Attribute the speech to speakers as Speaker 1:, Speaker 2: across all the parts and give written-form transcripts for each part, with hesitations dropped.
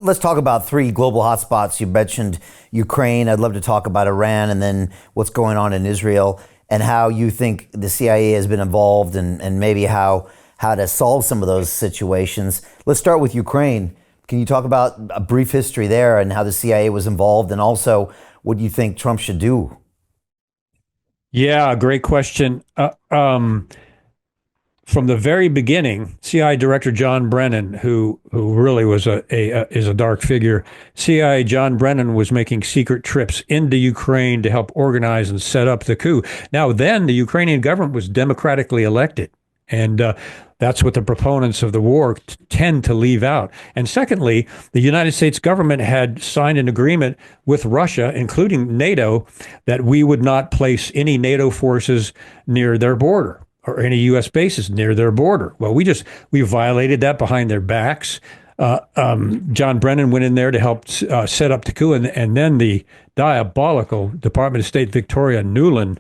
Speaker 1: let's talk about three global hotspots. You mentioned Ukraine. I'd love to talk about Iran and then what's going on in Israel and how you think the CIA has been involved and maybe how to solve some of those situations. Let's start with Ukraine. Can you talk about a brief history there and how the CIA was involved and also what you think Trump should do?
Speaker 2: Yeah, great question. From the very beginning, CIA Director John Brennan, who really was is a dark figure, CIA John Brennan was making secret trips into Ukraine to help organize and set up the coup. Now, then the Ukrainian government was democratically elected, and that's what the proponents of the war tend to leave out. And secondly, the United States government had signed an agreement with Russia, including NATO, that we would not place any NATO forces near their border or any U.S. bases near their border. Well, we violated that behind their backs. John Brennan went in there to help set up the coup, and then the diabolical Department of State Victoria Nuland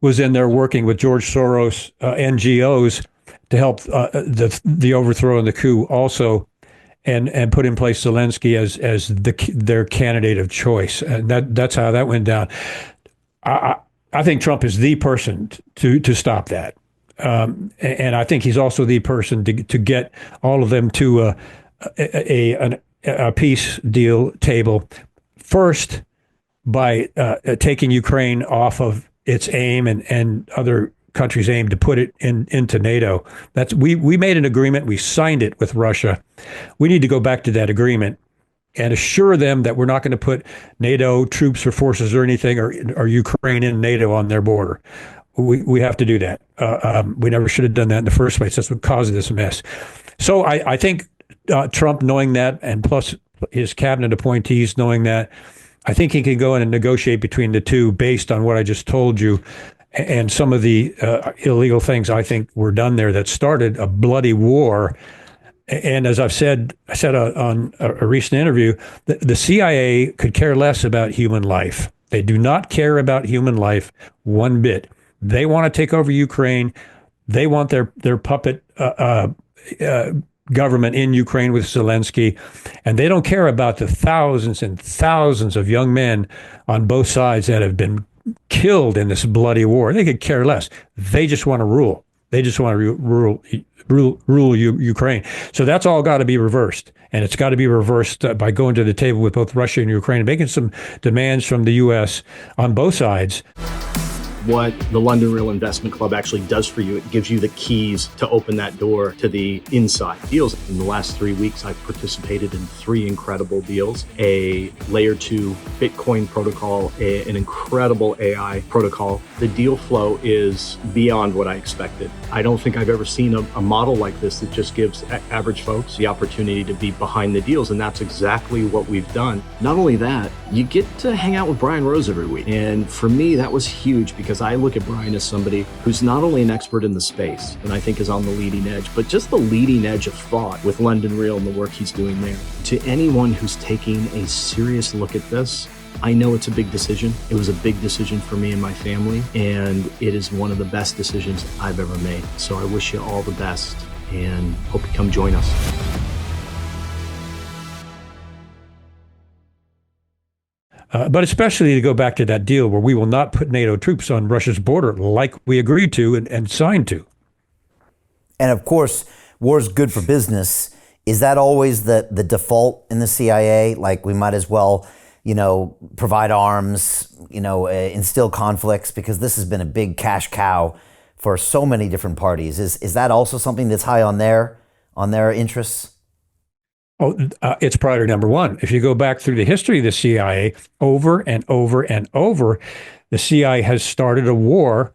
Speaker 2: was in there working with George Soros NGOs to help the overthrow and the coup also, and put in place Zelensky as their candidate of choice. And that's how that went down. I think Trump is the person to stop that. And I think he's also the person to get all of them to a peace deal table. First, by taking Ukraine off of its aim and other countries' aim to put it into NATO. We made an agreement. We signed it with Russia. We need to go back to that agreement and assure them that we're not going to put NATO troops or forces or anything or Ukraine in NATO on their border. We have to do that. We never should have done that in the first place. That's what caused this mess. So I think Trump, knowing that, and plus his cabinet appointees knowing that, I think he can go in and negotiate between the two based on what I just told you. And some of the illegal things I think were done there that started a bloody war. And as I said on a recent interview, the CIA could care less about human life. They do not care about human life one bit. They want to take over Ukraine. They want their puppet government in Ukraine with Zelensky. And they don't care about the thousands and thousands of young men on both sides that have been killed in this bloody war. They could care less. They just want to rule. They just want to rule Ukraine. So that's all got to be reversed. And it's got to be reversed by going to the table with both Russia and Ukraine and making some demands from the U.S. on both sides.
Speaker 3: What the London Real Investment Club actually does for you, it gives you the keys to open that door to the inside deals. In the last 3 weeks, I've participated in 3 incredible deals: a layer 2 Bitcoin protocol, an incredible AI protocol. The deal flow is beyond what I expected. I don't think I've ever seen a model like this that just gives average folks the opportunity to be behind the deals. And that's exactly what we've done. Not only that, you get to hang out with Brian Rose every week. And for me, that was huge because I look at Brian as somebody who's not only an expert in the space, and I think is on the leading edge, but just the leading edge of thought with London Real and the work he's doing there. To anyone who's taking a serious look at this, I know it's a big decision. It was a big decision for me and my family, and it is one of the best decisions I've ever made. So I wish you all the best and hope you come join us.
Speaker 2: But especially to go back to that deal where we will not put NATO troops on Russia's border like we agreed to and signed to.
Speaker 1: And of course, war is good for business. Is that always the default in the CIA? Like we might as well, provide arms, instill conflicts, because this has been a big cash cow for so many different parties. Is that also something that's high on their interests?
Speaker 2: Oh, it's priority number one. If you go back through the history of the CIA, over and over and over, the CIA has started a war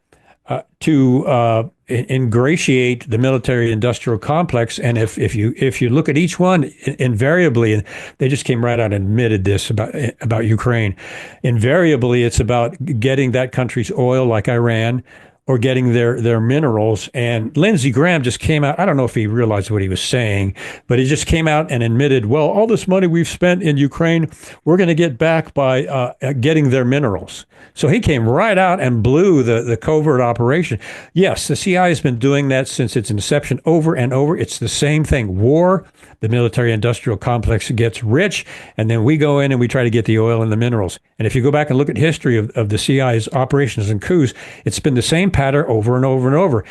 Speaker 2: to ingratiate the military-industrial complex. And if you look at each one, invariably, and they just came right out and admitted this about Ukraine, invariably it's about getting that country's oil, like Iran, or getting their minerals. And Lindsey Graham just came out, I don't know if he realized what he was saying, but he just came out and admitted, well, all this money we've spent in Ukraine, we're going to get back by getting their minerals. So he came right out and blew the covert operation. Yes, the CIA has been doing that since its inception over and over. It's the same thing. War, the military-industrial complex gets rich, and then we go in and we try to get the oil and the minerals. And if you go back and look at history of the CIA's operations and coups, it's been the same pattern over and over and over.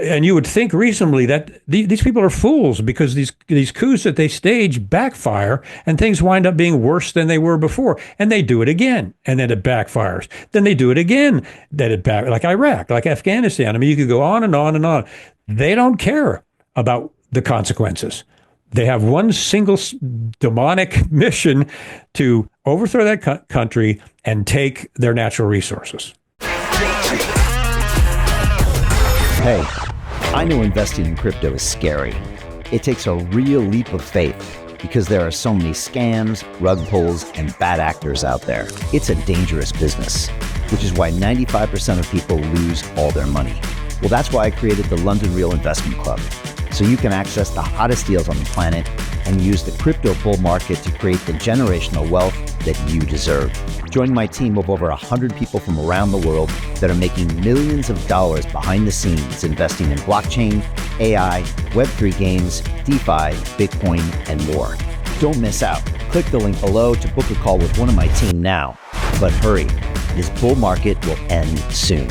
Speaker 2: And you would think reasonably that these people are fools, because these coups that they stage backfire and things wind up being worse than they were before. And they do it again, and then it backfires. Then they do it again, like Iraq, like Afghanistan. I mean, you could go on and on and on. They don't care about the consequences. They have one single demonic mission to overthrow that country and take their natural resources.
Speaker 4: Hey, I know investing in crypto is scary. It takes a real leap of faith because there are so many scams, rug pulls, and bad actors out there. It's a dangerous business, which is why 95% of people lose all their money. Well, that's why I created the London Real Investment Club, so you can access the hottest deals on the planet and use the crypto bull market to create the generational wealth that you deserve. Join my team of over 100 people from around the world that are making millions of dollars behind the scenes investing in blockchain, AI, Web3 games, DeFi, Bitcoin, and more. Don't miss out. Click the link below to book a call with one of my team now. But hurry, this bull market will end soon.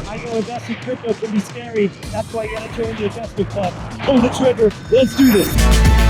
Speaker 5: I know investing in crypto can be scary. That's why you gotta join the investment club. Pull the trigger. Let's do this.